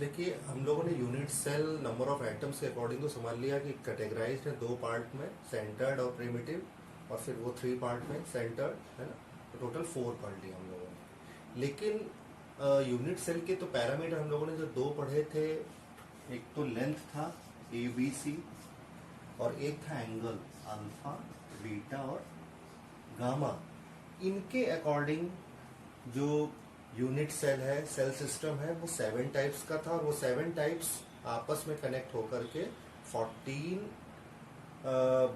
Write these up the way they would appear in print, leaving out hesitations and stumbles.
देखिए हम लोगों ने unit cell number of atoms के अकॉर्डिंग तो समझ लिया कि कैटेगराइज्ड है दो पार्ट में, सेंटर्ड और प्रिमिटिव, और फिर वो 3 पार्ट में सेंटर्ड है ना, तो टोटल 4 पढ़ लिया हम लोगों ने। लेकिन यूनिट सेल के तो पैरामीटर हम लोगों ने जो 2 पढ़े थे, एक तो लेंथ था ABC और एक था एंगल अल्फा बीटा और गामा। इनके अकॉर्डिंग जो यूनिट सेल है, सेल सिस्टम है, वो 7 टाइप्स का था और वो 7 टाइप्स आपस में कनेक्ट होकर के 14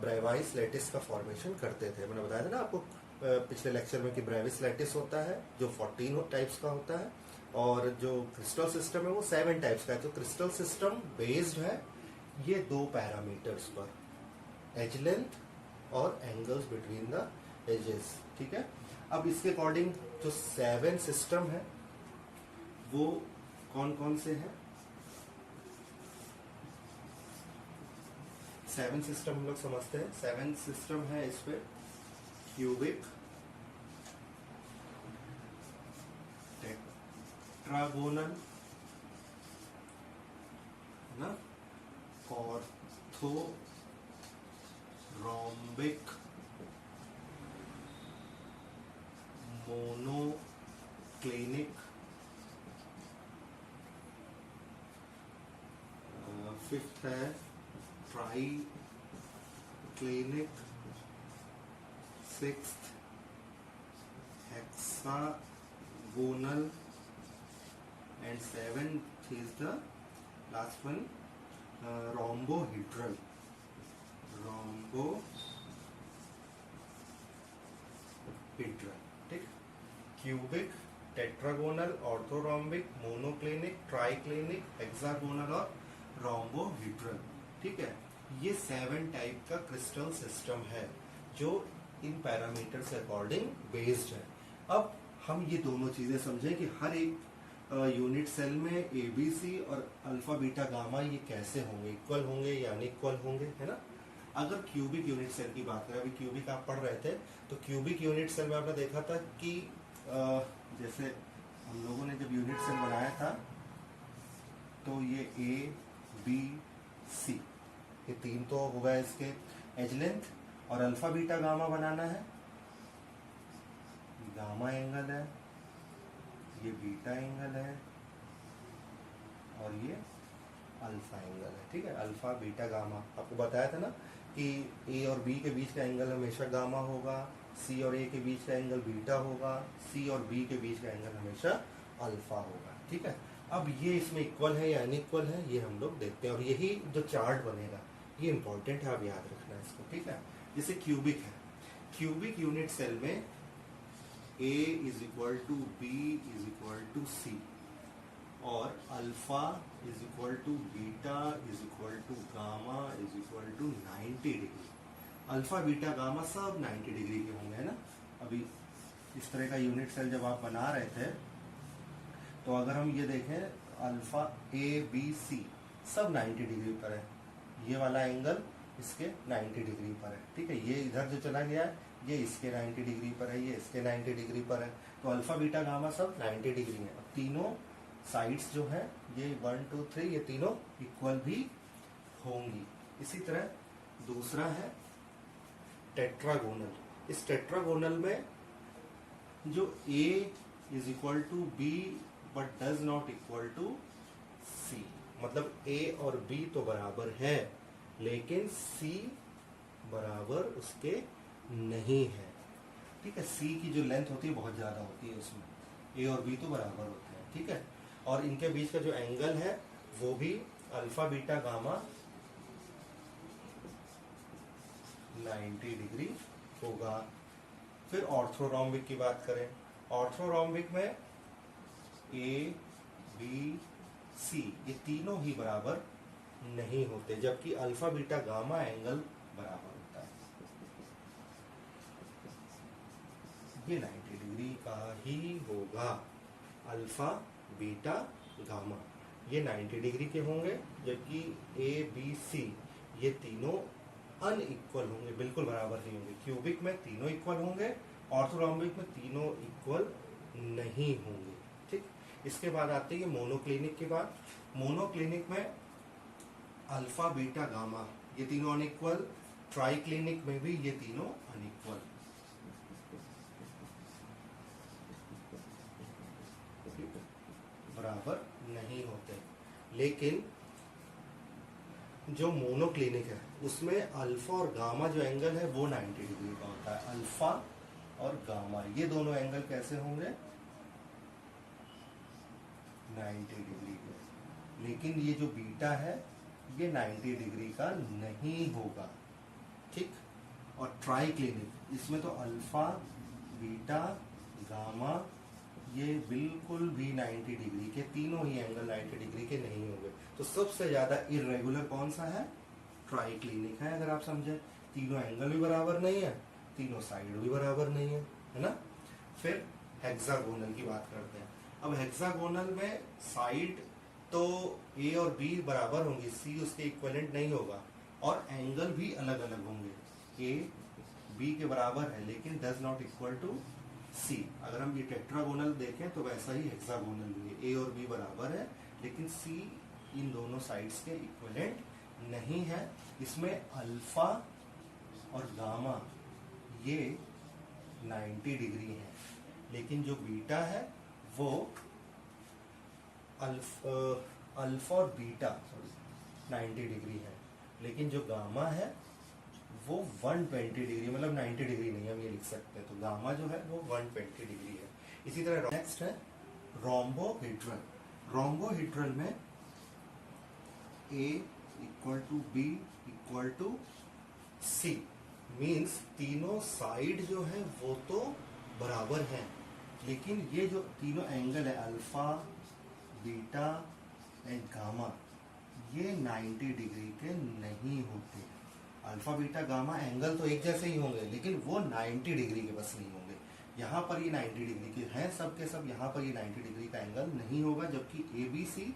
ब्रेवाइस लैटिस का फॉर्मेशन करते थे। मैंने बताया था ना आपको पिछले लेक्चर में कि ब्रेविस लैटिस होता है जो 14 टाइप्स का होता है, और जो क्रिस्टल सिस्टम है वो 7 टाइप्स का है। तो क्रिस्टल सिस्टम बेस्ड है ये 2 पैरामीटर्स पर, एज लेंथ और एंगल्स बिटवीन द एजेस। ठीक है, अब इसके अकॉर्डिंग जो 7 सिस्टम है वो कौन कौन से हैं? 7 सिस्टम हम लोग समझते हैं। 7 सिस्टम है इस पे क्यूबिक, टेट्रागोनल ना, ऑर्थो रोम्बिक, मोनोक्लिनिक, फिफ्थ है triclinic, sixth hexagonal, and seventh is the last one rhombohedral. Rhombohedral, ठीक। Cubic, tetragonal, orthorhombic, monoclinic, triclinic, hexagonal और रोम्बोहीड्रल। ठीक है, ये 7 टाइप का क्रिस्टल सिस्टम है जो इन पैरामीटर से अकॉर्डिंग बेस्ड है। अब हम ये दोनों चीजें समझें कि हर एक यूनिट सेल में ABC और अल्फा बीटा गामा ये कैसे होंगे, इक्वल होंगे या अनइक्वल होंगे, है ना। अगर क्यूबिक यूनिट सेल की बात करें, अभी क्यूबिक आप पढ़ रहे थे, तो क्यूबिक यूनिट सेल में आपने देखा था कि जैसे हम लोगों ने जब यूनिट सेल बनाया था तो ये ABC, ये 3 तो हो गए इसके एज लेंथ, और अल्फा बीटा गामा बनाना है, गामा एंगल है, ये बीटा एंगल है और ये अल्फा एंगल है। ठीक है, अल्फा बीटा गामा आपको बताया था ना कि A और B के बीच का एंगल हमेशा गामा होगा, C और A के बीच का एंगल बीटा होगा, C और B के बीच का एंगल हमेशा अल्फा होगा। ठीक है, अब ये इसमें इक्वल है या अनइक्वल है ये हम लोग देखते हैं, और यही जो चार्ट बनेगा ये इंपॉर्टेंट है, आप याद रखना इसको। ठीक है, जैसे क्यूबिक है, क्यूबिक यूनिट सेल में A is equal to B is equal to C और alpha is equal to beta is equal to gamma is equal to 90 degree. Alpha beta gamma सब 90 डिग्री के होंगे, है ना। अभी इस तरह का यूनिट सेल जब आप बना रहे थे तो अगर हम ये देखें अल्फा ABC सब 90 डिग्री पर है, ये वाला एंगल इसके 90 डिग्री पर है। ठीक है, ये इधर जो चला गया है ये इसके 90 डिग्री पर है, ये इसके 90 डिग्री पर है, तो अल्फा बीटा गामा सब 90 डिग्री है। अब तीनों साइड्स जो है ये 1 2 3 ये तीनों इक्वल भी होंगी। इसी तरह दूसरा है टेट्रागोनल। इस टेट्रागोनल में जो A is equal to B but does not equal to C, मतलब A और B तो बराबर है लेकिन C बराबर उसके नहीं है। ठीक है, C की जो लेंथ होती है बहुत ज्यादा होती है उसमें, A और B तो बराबर होते हैं। ठीक है, और इनके बीच का जो एंगल है वो भी अल्फा बीटा गामा 90 डिग्री होगा। फिर ऑर्थोरोम्बिक की बात करें, ऑर्थोरोम्बिक में ABC ये तीनों ही बराबर नहीं होते, जबकि अल्फा बीटा गामा एंगल बराबर होता है। ये 90 डिग्री का ही होगा, अल्फा बीटा गामा ये 90 डिग्री के होंगे, जबकि ABC ये तीनों अनइक्वल होंगे, बिल्कुल बराबर नहीं होंगे। क्यूबिक में तीनों इक्वल होंगे, ऑर्थोरोम्बिक में तीनों इक्वल नहीं होंगे। ठीक, इसके बाद आती है मोनोक्लिनिक के बाद। मोनोक्लिनिक में अल्फा बीटा गामा ये तीनों अनइक्वल, ट्राइक्लिनिक में भी ये तीनों अनइक्वल। बराबर नहीं होते। लेकिन जो मोनोक्लिनिक है उसमें अल्फा और गामा जो एंगल है वो 90 डिग्री का होता है। अल्फा और गामा ये दोनों एंगल कैसे होंगे? 90 डिग्री के। लेकिन ये जो बीटा है ये 90 डिग्री का नहीं होगा, ठीक। और ट्राइक्लिनिक इसमें तो अल्फा बीटा गामा ये बिल्कुल भी 90 डिग्री के, तीनों ही एंगल 90 डिग्री के नहीं होंगे। तो सबसे ज्यादा इरेगुलर कौन सा है? ट्राइक्लिनिक है। अगर आप समझे, तीनों एंगल भी बराबर नहीं है, तीनों साइड भी बराबर नहीं है ना। फिर हेक्सागोनल की बात करते हैं। अब हेक्सागोनल में साइड तो ए और बी बराबर होंगी, सी उसके इक्विवेलेंट नहीं होगा, और एंगल भी अलग अलग होंगे। ए बी के बराबर है लेकिन डज नॉट इक्वल टू सी। अगर हम ये टेट्रागोनल देखें तो वैसा ही हेक्सागोनल भी है, ए और बी बराबर है लेकिन सी इन दोनों साइड्स के इक्विवेलेंट नहीं है। इसमें अल्फा और गामा ये 90 डिग्री है, लेकिन जो बीटा है वो अल्फा और बीटा 90 डिग्री है, लेकिन जो गामा है वो 120 डिग्री, मतलब 90 डिग्री नहीं, हम ये लिख सकते हैं। तो गामा जो है वो 120 डिग्री है। इसी तरह नेक्स्ट है रोम्बोहेड्रल। रोम्बोहेड्रल में A equal to B equal to C, means तीनों साइड जो है वो तो बराबर हैं, लेकिन ये जो तीनों एंगल है अल्फा बीटा एंड गामा ये 90 डिग्री के नहीं होते। अल्फा बीटा गामा एंगल तो एक जैसे ही होंगे लेकिन वो 90 डिग्री के बस नहीं होंगे। यहाँ पर ये 90 डिग्री के हैं सब के सब, यहाँ पर ये 90 डिग्री का एंगल नहीं होगा, जबकि ए बी सी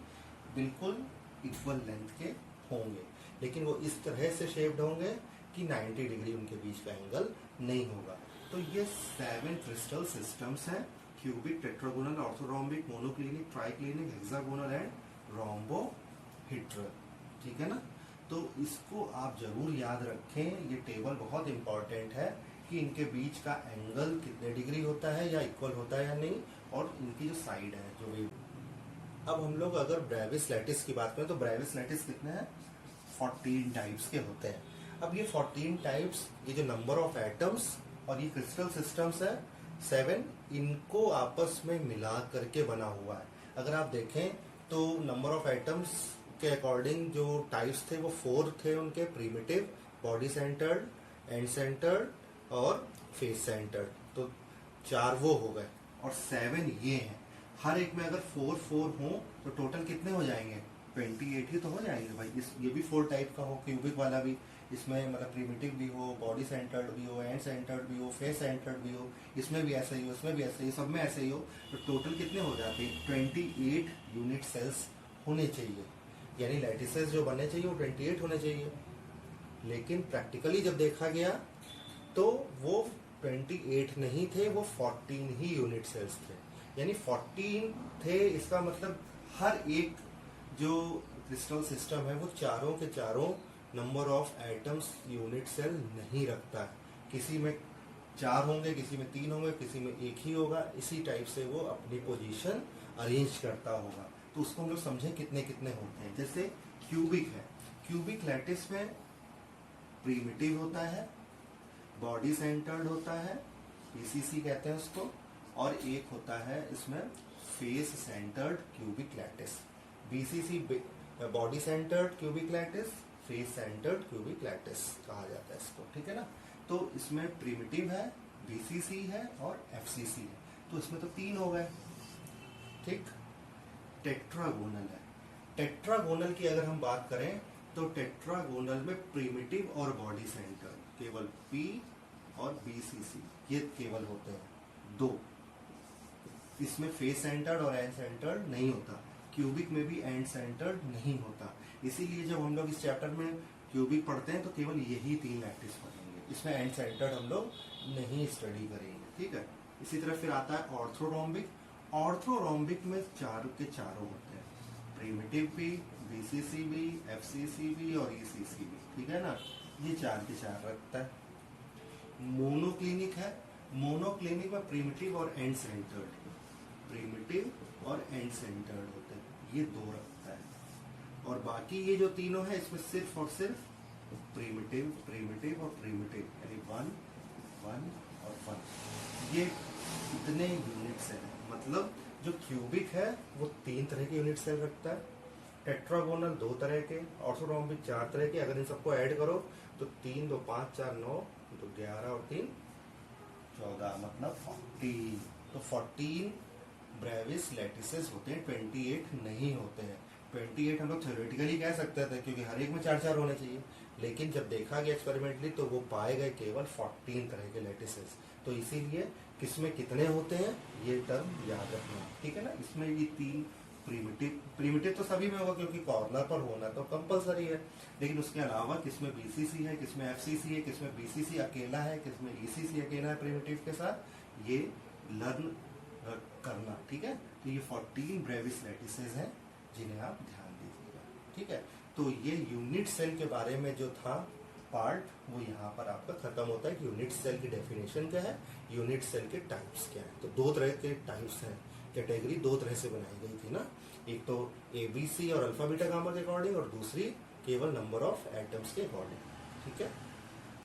बिल्कुल इक्वल लेंथ के होंगे, लेकिन वो इस तरह से शेप्ड होंगे कि 90 डिग्री उनके बीच का एंगल नहीं होगा। तो ये 7 क्रिस्टल सिस्टम्स हैं, cubic, tetragonal, orthorhombic, monoclinic, triclinic, hexagonal and rhombohedral, ठीक है ना। तो इसको आप जरूर याद रखें, ये टेबल बहुत इंपॉर्टेंट है कि इनके बीच का एंगल कितने डिग्री होता है या इक्वल होता है या नहीं, और इनकी जो साइड है जो भी। अब हम लोग अगर ब्रेविस लैटिस की बात करें तो ब्रेविस लैटिस कितने हैं? 14 टाइप्स के होते हैं। अब ये 14 टाइप्स, ये जो नंबर ऑफ एटम्स और ये क्रिस्टल सिस्टम्स है 7, इनको आपस में मिला करके बना हुआ है। अगर आप देखें तो नंबर ऑफ एटम्स के अकॉर्डिंग जो टाइप्स थे वो 4 थे उनके, primitive, body centred, and centred और फेस सेंटर्ड। तो 4 वो हो गए और 7 ये हैं। हर एक में अगर 4 हो तो टोटल कितने हो जाएंगे? 28 ही तो हो जाएंगे भाई। ये भी 4 टाइप का हो, क्यूबिक वाला भी, इसमें मतलब प्रिमिटिव भी हो, बॉडी सेंटर्ड भी हो, एंड सेंटर्ड भी हो, फेस सेंटर्ड भी हो, इसमें भी ऐसा ही हो, इसमें भी ऐसा ही, सब में ऐसे ही हो, तो टोटल कितने हो जाते हैं? 28 यूनिट सेल्स होने चाहिए, यानी लैटिसेस जो बनने चाहिए वो 28 होने चाहिए। लेकिन प्रैक्टिकली जब देखा गया तो वो 28 नहीं थे, वो 14 ही यूनिट सेल्स थे, यानी 14 थे। इसका मतलब हर एक जो क्रिस्टल सिस्टम है वो चारों के चारों number of atoms unit cell नहीं रखता है। किसी में 4 होंगे, किसी में 3 होंगे, किसी में 1 ही होगा। इसी टाइप से वो अपनी पोजीशन अरेंज करता होगा। तो उसको हम लोग समझें कितने कितने होते हैं। जैसे क्यूबिक है, क्यूबिक लैटिस में प्रिमिटिव होता है, बॉडी सेंटर्ड होता है, पीसीसी कहते हैं उसको, और एक होता है इसमें face centred cubic lattice. BCC body centred cubic lattice, face centred cubic lattice कहा जाता है इसको, ठीक है ना। तो इसमें प्रिमिटिव है, बीसीसी है और एफसीसी है। तो इसमें तो 3 हो गए, ठीक। टेट्रागोनल है। टेट्रागोनल की अगर हम बात करें तो टेट्रागोनल में प्रिमिटिव और बॉडी सेंटर्ड केवल पी और बीसीसी ये केवल होते हैं 2। इसमें फेस सेंटर्ड और एंड सेंटर्ड नहीं होता। क्यूबिक में भी एंड सेंटर्ड नहीं होता। इसीलिए जब हम लोग इस चैप्टर में क्यूबिक पढ़ते हैं तो केवल यही 3 लैटिस पढ़ेंगे, इसमें एंड सेंटर्ड हम लोग नहीं स्टडी करेंगे, ठीक है। इसी तरह फिर आता है ऑर्थोरोम्बिक। ऑर्थोरोम्बिक में चारों के चारों होते हैं, प्रिमिटिव भी, बीसीसी भी, एफसीसी भी और ईसीसी भी, ठीक है ना, ये चार के चार रखता है। मोनोक्लिनिक है, मोनोक्लिनिक में प्रिमिटिव और एंड सेंटर्ड, प्रिमिटिव और एंड सेंटर्ड होते हैं, ये दो रखता है। और बाकी ये जो तीनों है इसमें सिर्फ और सिर्फ प्रिमिटिव, प्रिमिटिव और प्रिमिटिव, यानी 1 1 और 1, ये इतने यूनिट सेल है। मतलब जो क्यूबिक है वो 3 तरह के यूनिट सेल रखता है, टेट्रागोनल 2 तरह के, ऑर्थोरोम्बिक 4 तरह के। अगर इन सबको ऐड करो तो 3 2 5 4 9 तो 11 और 3 14, मतलब 14। तो 14 ब्रेविस लैटिसेस होते हैं, 28 नहीं होते हैं। 28 हम लोग थ्योरेटिकली कह सकते थे क्योंकि हर एक में 4 होने चाहिए, लेकिन जब देखा गया एक्सपेरिमेंटली तो वो पाए गए केवल 14 तरह के लैटिसेस। तो इसीलिए किसमें कितने होते हैं ये टर्म याद रखना, ठीक है ना। इसमें ये 3 प्रिमिटिव, प्रिमिटिव तो सभी में होगा क्योंकि कॉर्नर पर होना तो कंपलसरी है, लेकिन उसके अलावा किसमें बीसीसी है, किसमें एफसीसी है, किसमें बीसीसी अकेला है, किसमें ईसीसी अकेला है प्रिमिटिव के साथ, ये लर्न करना, ठीक है। तो ये 14 ब्रेविस लैटिसेस हैं जिन्हें आप ध्यान दीजिएगा, ठीक है। तो ये यूनिट सेल के बारे में जो था पार्ट वो यहाँ पर आपका खत्म होता है कि यूनिट सेल की डेफिनेशन क्या है, यूनिट सेल के टाइप्स क्या है। तो 2 तरह के टाइप्स हैं, कैटेगरी 2 तरह से बनाई गई थी ना, एक तो एबीसी और अल्फा बीटा गामा के अकॉर्डिंग और दूसरी केवल नंबर ऑफ एटम्स के अकॉर्डिंग, ठीक है।